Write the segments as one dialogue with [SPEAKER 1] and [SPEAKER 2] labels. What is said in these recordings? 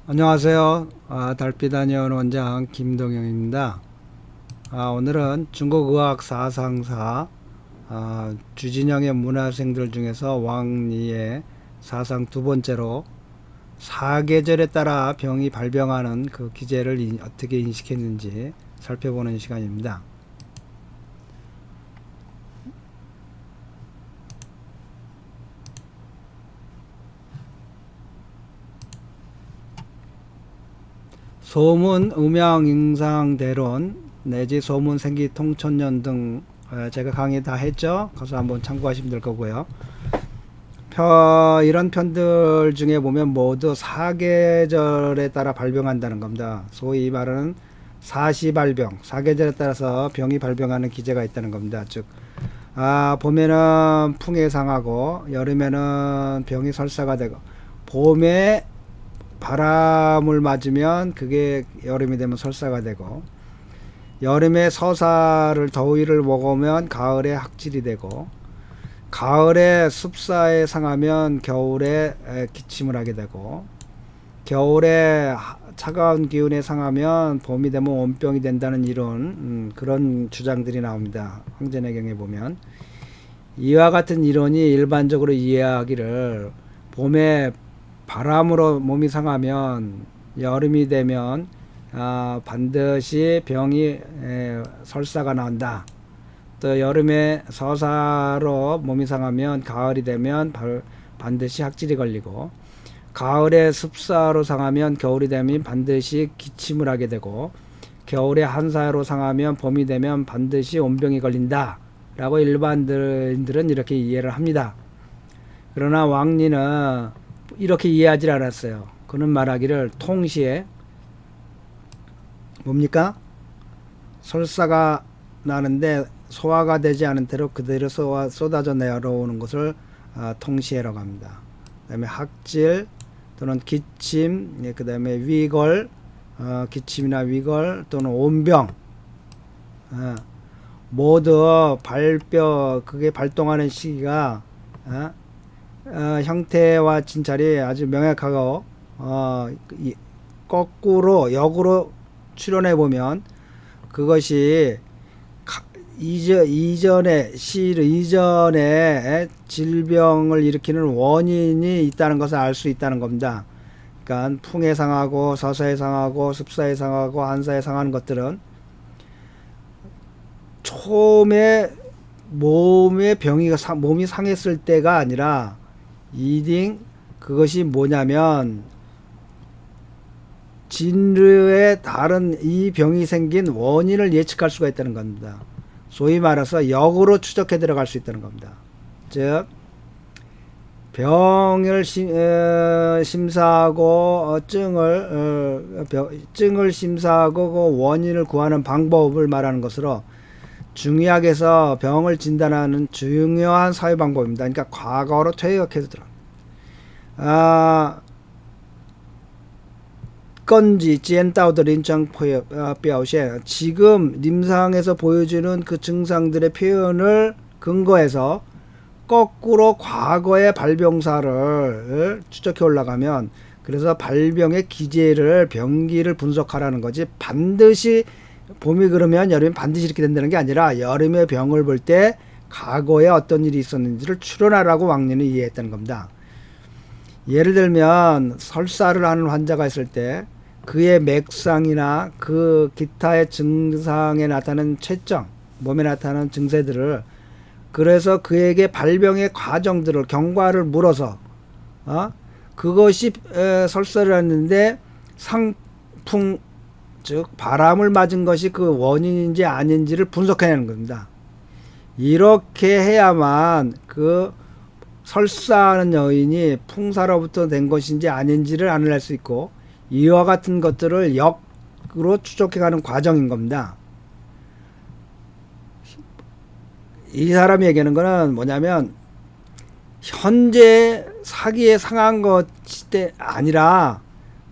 [SPEAKER 1] 안녕하세요. 달빛아니언 원장 김동영입니다. 오늘은 중국의학 사상사 주진영의 문화생들 중에서 왕리의 사상 두 번째로 사계절에 따라 병이 발병하는 그 기제를 어떻게 인식했는지 살펴보는 시간입니다. 소문, 음양, 임상대론 내지 소문, 생기, 통천년 등 제가 강의 다 했죠. 가서 한번 참고하시면 될 거고요. 이런 편들 중에 보면 모두 사계절에 따라 발병한다는 겁니다. 소위 말하는 사시발병, 사계절에 따라서 병이 발병하는 기제가 있다는 겁니다. 즉, 봄에는 풍에 상하고 여름에는 병이 설사가 되고 봄에 바람을 맞으면 그게 여름이 되면 설사가 되고 여름에 서사를 더위를 먹으면 가을에 학질이 되고 가을에 습사에 상하면 겨울에 기침을 하게 되고 겨울에 차가운 기운에 상하면 봄이 되면 온병이 된다는 이론 그런 주장들이 나옵니다. 황제내경에 보면 이와 같은 이론이 일반적으로 이해하기를 봄에 바람으로 몸이 상하면 여름이 되면 반드시 병이 설사가 나온다. 또 여름에 서사로 몸이 상하면 가을이 되면 반드시 학질이 걸리고 가을에 습사로 상하면 겨울이 되면 반드시 기침을 하게 되고 겨울에 한사로 상하면 봄이 되면 반드시 온병이 걸린다 라고 일반인들은 이렇게 이해를 합니다. 그러나 왕리는 이렇게 이해하지 않았어요. 그는 말하기를 통시에 뭡니까? 설사가 나는데 소화가 되지 않은 대로 그대로 쏟아져 내려오는 것을 통시해라고 합니다. 그 다음에 학질 또는 기침, 그 다음에 위걸, 기침이나 위걸 또는 온병, 모두 그게 발동하는 시기가 형태와 진찰이 아주 명확하고 거꾸로 역으로 추론해 보면 그것이 이전에 질병을 일으키는 원인이 있다는 것을 알 수 있다는 겁니다. 그러니까 풍에 상하고 서서에 상하고 습사에 상하고 한사에 상하는 것들은 처음에 몸이 상했을 때가 아니라 그것이 뭐냐면 진료에 다른 이 병이 생긴 원인을 예측할 수가 있다는 겁니다. 소위 말해서 역으로 추적해 들어갈 수 있다는 겁니다. 즉 병을 심사하고 증을 심사하고 그 원인을 구하는 방법을 말하는 것으로 중의학에서 병을 진단하는 중요한 사회 방법입니다. 그러니까 과거로 퇴역해서 들어. 건지 젠다오더 린창 표현 지금 임상에서 보여주는 그 증상들의 표현을 근거해서 거꾸로 과거의 발병사를 추적해 올라가면 그래서 발병의 기제를 병기를 분석하라는 거지 반드시 봄이 그러면 여름이 반드시 이렇게 된다는 게 아니라 여름에 병을 볼 때 과거에 어떤 일이 있었는지를 추론하라고 왕리는 이해했다는 겁니다. 예를 들면 설사를 하는 환자가 있을 때 그의 맥상이나 그 기타의 증상에 나타나는 체증, 몸에 나타나는 증세들을 그래서 그에게 발병의 과정들을 경과를 물어서 그것이 설사를 했는데 상풍 즉 바람을 맞은 것이 그 원인인지 아닌지를 분석해내는 겁니다. 이렇게 해야만 그 설사하는 여인이 풍사로부터 된 것인지 아닌지를 알아낼 수 있고 이와 같은 것들을 역으로 추적해가는 과정인 겁니다. 이 사람이 얘기하는 거는 뭐냐면 현재 사기에 상한 것이 아니라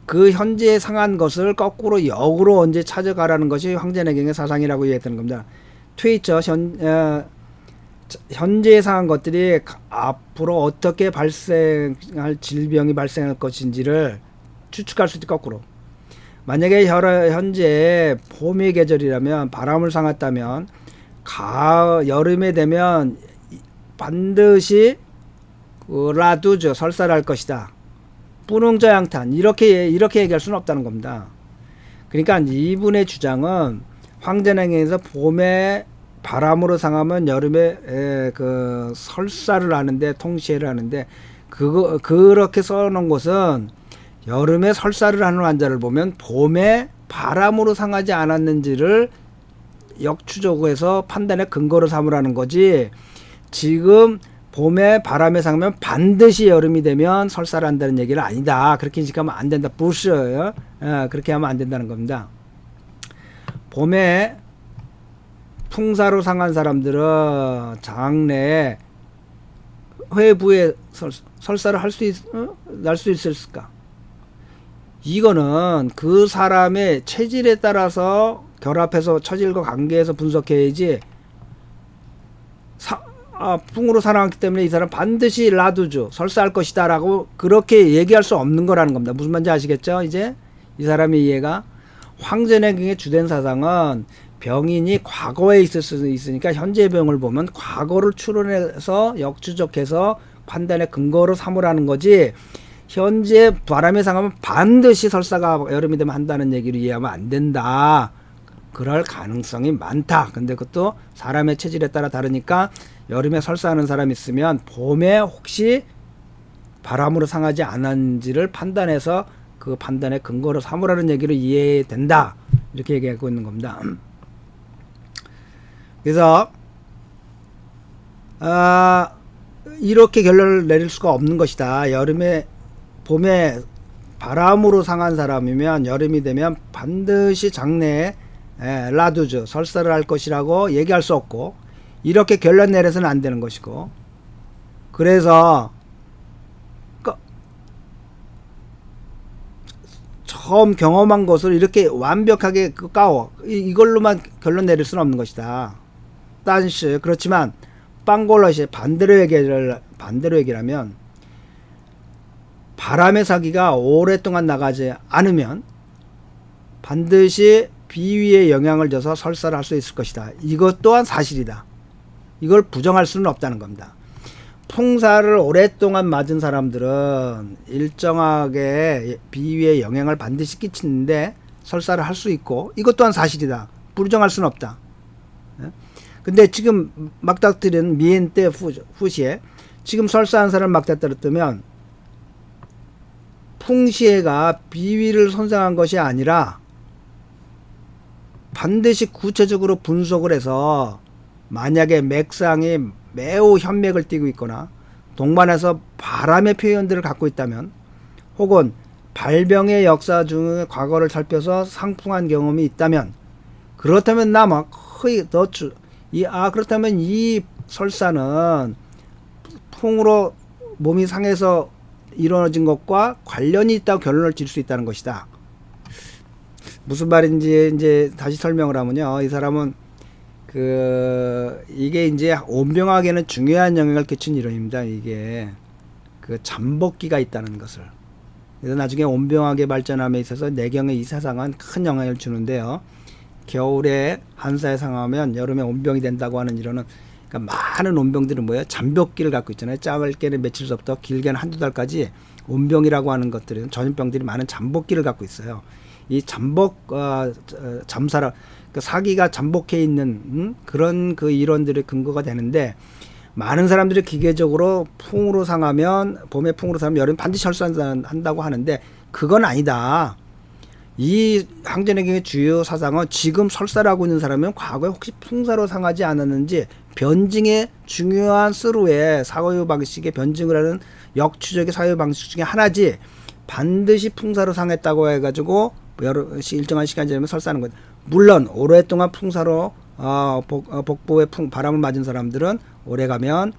[SPEAKER 1] 그 현재에 상한 것을 거꾸로 역으로 언제 찾아가라는 것이 황제내경의 사상이라고 이해했던 겁니다. 트위처 현재에 상한 것들이 앞으로 어떻게 질병이 발생할 것인지를 추측할 수 있지 거꾸로. 만약에 현재 봄의 계절이라면 바람을 상했다면 여름에 되면 반드시 라두죠. 설사를 할 것이다. 뿌능저양탄 이렇게 얘기할 수는 없다는 겁니다. 그러니까 이분의 주장은 황제낭경에서 봄에 바람으로 상하면 여름에 그 설사를 하는데 통시해를 하는데 그렇게 써놓은 것은 여름에 설사를 하는 환자를 보면 봄에 바람으로 상하지 않았는지를 역추적해서 판단의 근거로 삼으라는 거지. 지금 봄에 바람에 상하면 반드시 여름이 되면 설사를 한다는 얘기는 아니다. 그렇게 인식하면 안 된다. 부셔요. 그렇게 하면 안 된다는 겁니다. 봄에 풍사로 상한 사람들은 장래에 회부에 설사를 날 수 있을까? 이거는 그 사람의 체질에 따라서 결합해서 처질과 관계해서 분석해야지. 풍으로 살아왔기 때문에 이 사람 반드시 라두주 설사할 것이다 라고 그렇게 얘기할 수 없는 거라는 겁니다. 무슨 말인지 아시겠죠? 이제 이 사람의 이해가. 황제낭경의 주된 사상은 병인이 과거에 있을 수 있으니까 현재의 병을 보면 과거를 추론해서 역추적해서 판단의 근거로 삼으라는 거지. 현재 바람에 상하면 반드시 설사가 여름이 되면 한다는 얘기를 이해하면 안 된다. 그럴 가능성이 많다. 근데 그것도 사람의 체질에 따라 다르니까 여름에 설사하는 사람이 있으면 봄에 혹시 바람으로 상하지 않았는지를 판단해서 그 판단의 근거로 삼으라는 얘기를 이해된다. 이렇게 얘기하고 있는 겁니다. 그래서 이렇게 결론을 내릴 수가 없는 것이다. 봄에 바람으로 상한 사람이면 여름이 되면 반드시 장래에 라두주 설사를 할 것이라고 얘기할 수 없고 이렇게 결론 내려서는 안 되는 것이고, 그래서 처음 경험한 것을 이렇게 완벽하게 이걸로만 결론 내릴 수는 없는 것이다. 딴시 그렇지만 빵골러시 반대로 얘기라면 바람의 사기가 오랫동안 나가지 않으면 반드시 비위에 영향을 줘서 설사를 할 수 있을 것이다. 이것 또한 사실이다. 이걸 부정할 수는 없다는 겁니다. 풍사를 오랫동안 맞은 사람들은 일정하게 비위에 영향을 반드시 끼치는데 설사를 할 수 있고 이것 또한 사실이다. 부정할 수는 없다. 근데 지금 막닥뜨린 미엔때 후시에 지금 설사한 사람을 막닥뜨렸다면 풍시해가 비위를 손상한 것이 아니라 반드시 구체적으로 분석을 해서 만약에 맥상이 매우 현맥을 띠고 있거나 동반해서 바람의 표현들을 갖고 있다면 혹은 발병의 역사 중의 과거를 살펴서 상풍한 경험이 있다면 그렇다면 그렇다면 이 설사는 풍으로 몸이 상해서 이루어진 것과 관련이 있다고 결론을 지을 수 있다는 것이다. 무슨 말인지 이제 다시 설명을 하면요. 이 사람은 이게 이제 온병학에는 중요한 영향을 끼친 이론입니다. 이게 잠복기가 있다는 것을. 그래서 나중에 온병학의 발전함에 있어서 내경의 이 사상은 큰 영향을 주는데요. 겨울에 한사에 상하면 여름에 온병이 된다고 하는 이론은, 그러니까 많은 온병들은 뭐예요? 잠복기를 갖고 있잖아요. 짧게는 며칠서부터 길게는 한두 달까지 온병이라고 하는 것들은 전염병들이 많은 잠복기를 갖고 있어요. 이 잠사라, 사기가 잠복해 있는 그런 이론들의 근거가 되는데, 많은 사람들이 기계적으로 풍으로 상하면 봄에 풍으로 상하면 여름 반드시 설사한다고 하는데 그건 아니다. 이 황제낭경의 주요 사상은 지금 설사를 하고 있는 사람은 과거에 혹시 풍사로 상하지 않았는지 변증의 중요한 스루의 사유 방식의 변증을 하는 역추적의 사유 방식 중에 하나지, 반드시 풍사로 상했다고 해가지고 일정한 시간 지나면 설사하는 거죠. 물론 오랫동안 풍사로 복부에 바람을 맞은 사람들은 오래가면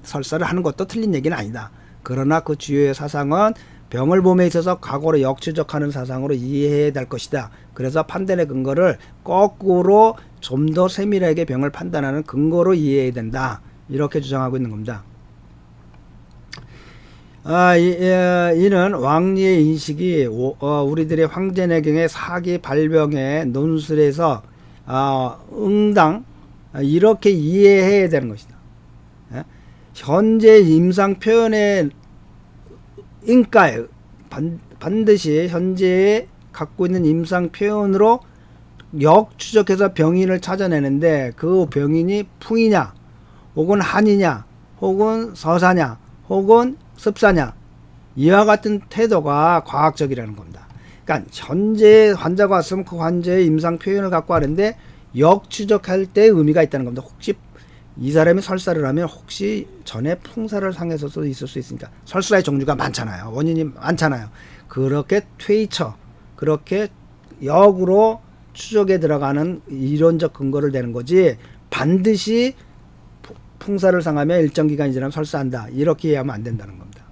[SPEAKER 1] 설사를 하는 것도 틀린 얘기는 아니다. 그러나 그 주요의 사상은 병을 봄에 있어서 과거로 역추적하는 사상으로 이해해야 될 것이다. 그래서 판단의 근거를 거꾸로 좀 더 세밀하게 병을 판단하는 근거로 이해해야 된다. 이렇게 주장하고 있는 겁니다. 이는 왕리의 인식이 우리들의 황제내경의 사기 발병의 논술에서 응당 이렇게 이해해야 되는 것이다. 예? 현재 임상 표현의 인가에 반드시 현재 갖고 있는 임상 표현으로 역추적해서 병인을 찾아내는데 그 병인이 풍이냐 혹은 한이냐 혹은 서사냐 혹은 습사냐 이와 같은 태도가 과학적이라는 겁니다. 그러니까 현재 환자가 왔으면 그 환자의 임상 표현을 갖고 하는데 역추적할 때 의미가 있다는 겁니다. 혹시 이 사람이 설사를 하면 혹시 전에 풍사를 상해서도 있을 수 있으니까 설사의 종류가 많잖아요. 원인이 많잖아요. 그렇게 퇴이처 그렇게 역으로 추적에 들어가는 이론적 근거를 대는 거지 반드시 풍사를 상하면 일정 기간이 지나면 설사한다 이렇게 이해하면 안 된다는 겁니다.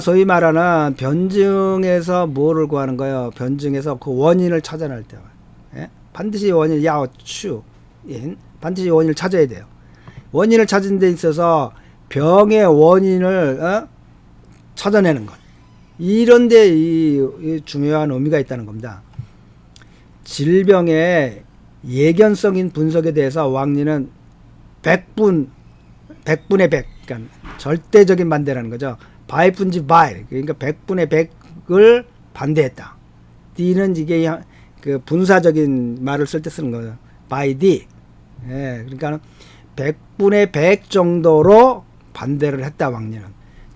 [SPEAKER 1] 소위 말하는 변증에서 뭐를 구하는 거예요? 변증에서 그 원인을 찾아낼 때 반드시 원인 반드시 원인을 찾아야 돼요. 원인을 찾은 데 있어서 병의 원인을 찾아내는 것 이런 데 이 중요한 의미가 있다는 겁니다. 질병의 예견성인 분석에 대해서 왕리는 100분의 100 그러니까 절대적인 반대라는 거죠. 바이분지 바이 그러니까 100분의 100을 반대했다. D는 이게 그 분사적인 말을 쓸 때 쓰는 거죠. by D. 그러니까 100분의 100 정도로 반대를 했다. 왕리는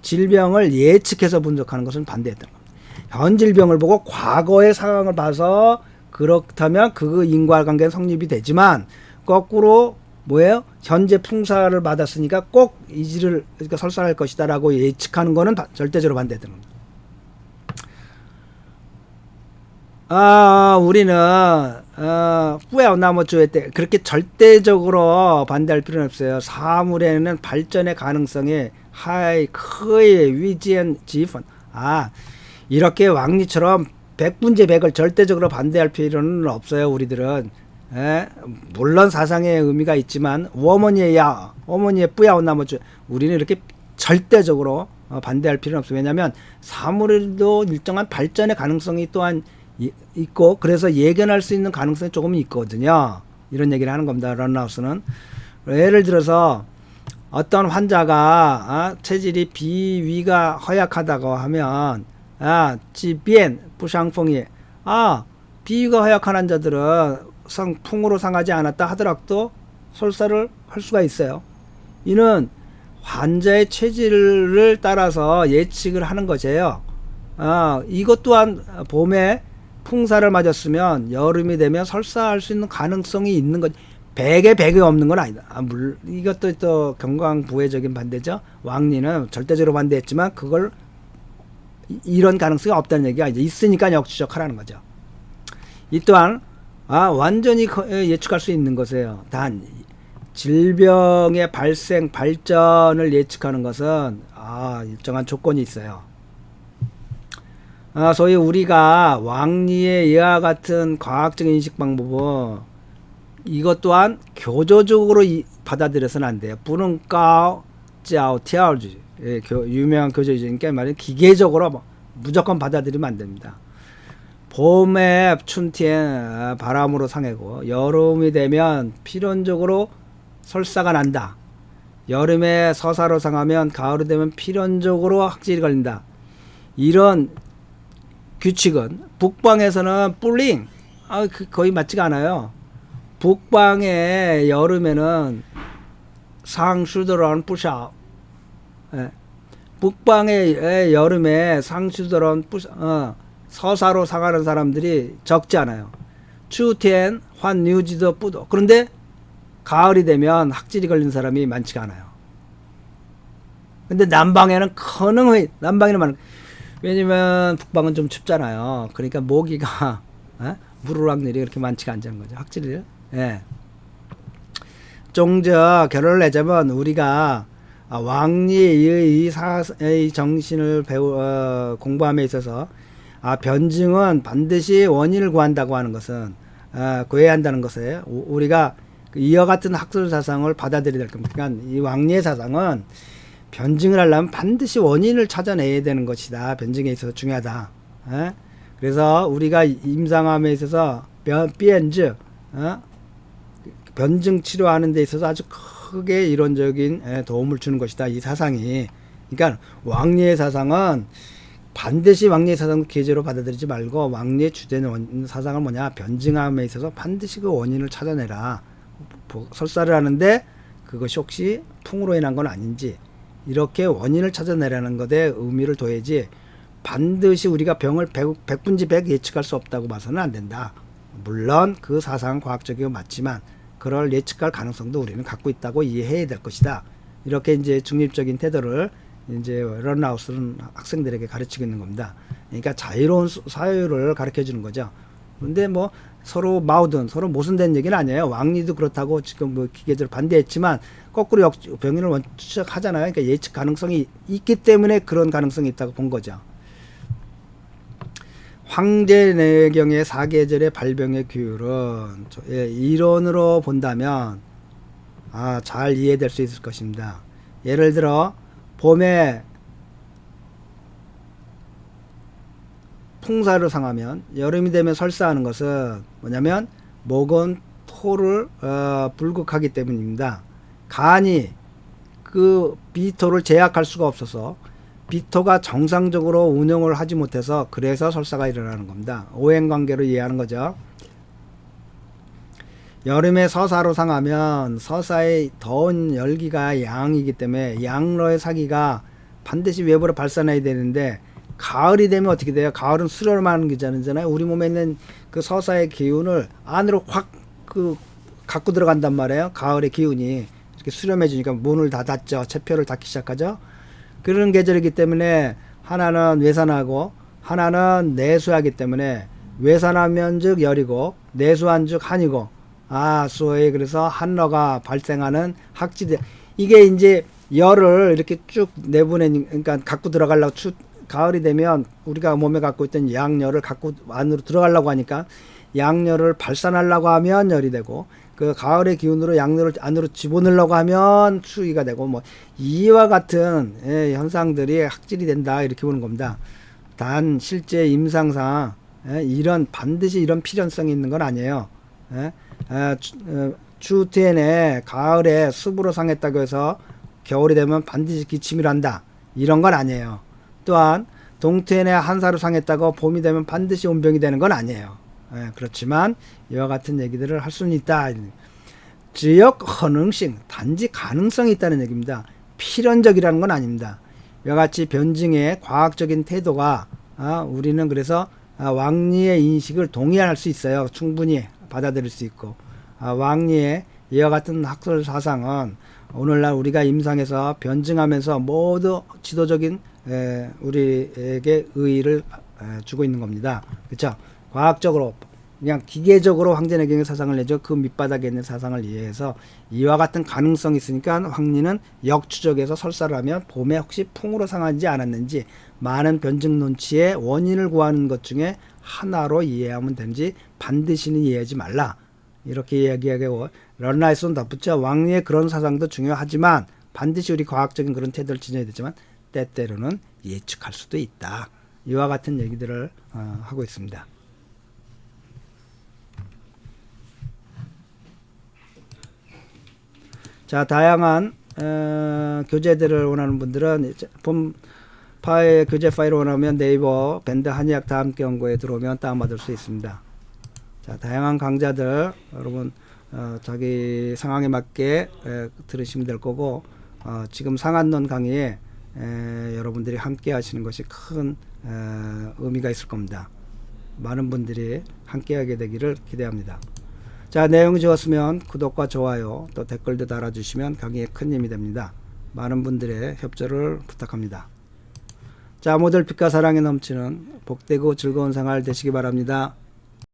[SPEAKER 1] 질병을 예측해서 분석하는 것은 반대했다는 겁니다. 현 질병을 보고 과거의 상황을 봐서 그렇다면 그 인과관계는 성립이 되지만 거꾸로 뭐예요? 현재 풍사를 받았으니까 꼭 이질을 그러니까 설사할 것이다라고 예측하는 거는 절대적으로 반대했다는 겁니다. 우리는 후에나무주의 때 그렇게 절대적으로 반대할 필요는 없어요. 사물에는 발전의 가능성이 하이 크의 위지엔 지펀 이렇게 왕리처럼 100분제 100을 절대적으로 반대할 필요는 없어요. 우리들은 물론 사상의 의미가 있지만 어머니의 뿌야오나무주 우리는 이렇게 절대적으로 반대할 필요는 없어요. 왜냐하면 사물에도 일정한 발전의 가능성이 또한 있고 그래서 예견할 수 있는 가능성이 조금 있거든요. 이런 얘기를 하는 겁니다. 런나우스는 예를 들어서 어떤 환자가 체질이 비위가 허약하다고 하면 지변 부상풍이 비위가 허약한 환자들은 풍으로 상하지 않았다 하더라도 설사를 할 수가 있어요. 이는 환자의 체질을 따라서 예측을 하는 것이에요. 이것 또한 봄에 풍사를 맞았으면 여름이 되면 설사할 수 있는 가능성이 있는 것. 100에 100이 없는 건 아니다. 이것도 또 경광부회적인 반대죠. 왕리는 절대적으로 반대했지만 그걸 이런 가능성이 없다는 얘기가 이제 있으니까 역추적하라는 거죠. 이 또한 완전히 예측할 수 있는 것이에요. 단 질병의 발생 발전을 예측하는 것은 일정한 조건이 있어요. 소위 우리가 왕리의 이와 같은 과학적인 인식 방법은 이것 또한 교조적으로 받아들여서는 안 돼요. 부능가오 짜오 티아오지 유명한 교조이니까 말은 기계적으로 무조건 받아들이면 안 됩니다. 봄에 춘티엔 바람으로 상하고 여름이 되면 필연적으로 설사가 난다. 여름에 서사로 상하면 가을이 되면 필연적으로 학질이 걸린다. 이런 규칙은 북방에서는 뿔링 거의 맞지가 않아요. 북방의 여름에는 상수도런 뿌샤 북방의 여름에 상수도런 뿌샤 서사로 상하는 사람들이 적지 않아요. 추텐 환 뉴지도 뿌도 그런데 가을이 되면 학질이 걸린 사람이 많지가 않아요. 근데 남방에는 남방에는 많은 왜냐면 북방은 좀 춥잖아요. 그러니까 모기가 물을 확률이 그렇게 많지가 않다는 거죠. 학질을 종저 결론을 내자면 우리가 왕리의 이 정신을 공부함에 있어서 변증은 반드시 원인을 구한다고 하는 것은 구해야 한다는 것에 우리가 이와 같은 학술 사상을 받아들여야 될 겁니다. 그러니까 이 왕리의 사상은 변증을 하려면 반드시 원인을 찾아내야 되는 것이다. 변증에 있어서 중요하다. 그래서 우리가 임상암에 있어서 변증, 변증 치료하는 데 있어서 아주 크게 이론적인 도움을 주는 것이다. 이 사상이. 그러니까 왕리의 사상은 반드시 왕리의 사상을 계제로 받아들이지 말고 왕리의 주된 사상은 뭐냐? 변증암에 있어서 반드시 그 원인을 찾아내라. 설사를 하는데 그것이 혹시 풍으로 인한 건 아닌지 이렇게 원인을 찾아내라는 것에 의미를 둬야지 반드시 우리가 병을 100분지 100 예측할 수 없다고 봐서는 안 된다. 물론 그 사상은 과학적이고 맞지만 그럴 예측할 가능성도 우리는 갖고 있다고 이해해야 될 것이다. 이렇게 이제 중립적인 태도를 이제 런하우스는 학생들에게 가르치고 있는 겁니다. 그러니까 자유로운 사유를 가르쳐 주는 거죠. 근데 뭐 서로 마우든 서로 모순된 얘기는 아니에요. 왕리도 그렇다고 지금 뭐 기계적으로 반대했지만 거꾸로 병인을 추측하잖아요. 그러니까 예측 가능성이 있기 때문에 그런 가능성이 있다고 본 거죠. 황제내경의 사계절의 발병의 규율은 이론으로 본다면 잘 이해될 수 있을 것입니다. 예를 들어 봄에 풍사를 상하면 여름이 되면 설사하는 것은 뭐냐면 목은 토를 불극하기 때문입니다. 간이 그 비토를 제약할 수가 없어서 비토가 정상적으로 운영을 하지 못해서 그래서 설사가 일어나는 겁니다. 오행관계로 이해하는 거죠. 여름에 서사로 상하면 서사의 더운 열기가 양이기 때문에 양로의 사기가 반드시 외부로 발산해야 되는데 가을이 되면 어떻게 돼요? 가을은 수렴하는 거잖아요. 우리 몸에 있는 그 서사의 기운을 안으로 확 갖고 들어간단 말이에요. 가을의 기운이 이렇게 수렴해 주니까 문을 다 닫죠. 체표를 닫기 시작하죠. 그런 계절이기 때문에 하나는 외산하고 하나는 내수하기 때문에 외산하면 즉 열이고 내수한 즉 한이고 소위 그래서 한러가 발생하는 학지대 이게 이제 열을 이렇게 쭉 내보내니 그러니까 갖고 들어가려고 가을이 되면 우리가 몸에 갖고 있던 양열을 갖고 안으로 들어가려고 하니까 양열을 발산하려고 하면 열이 되고 그 가을의 기운으로 양열을 안으로 집어넣으려고 하면 추위가 되고 뭐 이와 같은 현상들이 학질이 된다 이렇게 보는 겁니다. 단 실제 임상상 이런 반드시 이런 필연성이 있는 건 아니에요. 주태에 가을에 습으로 상했다고 해서 겨울이 되면 반드시 기침을 한다 이런 건 아니에요. 또한 동태에 한사로 상했다고 봄이 되면 반드시 온병이 되는 건 아니에요. 그렇지만 이와 같은 얘기들을 할 수는 있다. 지역 가능성 단지 가능성이 있다는 얘기입니다. 필연적이라는 건 아닙니다. 이와 같이 변증의 과학적인 태도가 우리는 그래서 왕리의 인식을 동의할 수 있어요. 충분히 받아들일 수 있고 왕리의 이와 같은 학설 사상은 오늘날 우리가 임상에서 변증하면서 모두 지도적인 우리에게 의의를 주고 있는 겁니다. 그렇죠? 과학적으로 그냥 기계적으로 황제내경의 사상을 내죠. 그 밑바닥에 있는 사상을 이해해서 이와 같은 가능성이 있으니까 황리는 역추적에서 설사를 하면 봄에 혹시 풍으로 상하지 않았는지 많은 변증 논치의 원인을 구하는 것 중에 하나로 이해하면 되는지 반드시는 이해하지 말라. 이렇게 이야기하고 런라이스는 덧붙여 왕리의 그런 사상도 중요하지만 반드시 우리 과학적인 그런 태도를 지녀야 되지만 때때로는 예측할 수도 있다. 이와 같은 얘기들을 하고 있습니다. 자, 다양한 교재들을 원하는 분들은 교재 파일을 원하면 네이버 밴드 한의학 다함께 연구에 들어오면 다운받을 수 있습니다. 자, 다양한 강좌들 여러분 자기 상황에 맞게 들으시면 될 거고 지금 상한론 강의에 여러분들이 함께 하시는 것이 큰 의미가 있을 겁니다. 많은 분들이 함께 하게 되기를 기대합니다. 자, 내용이 좋았으면 구독과 좋아요 또 댓글도 달아주시면 강의에 큰 힘이 됩니다. 많은 분들의 협조를 부탁합니다. 자, 모두 빛과 사랑에 넘치는 복되고 즐거운 생활 되시기 바랍니다.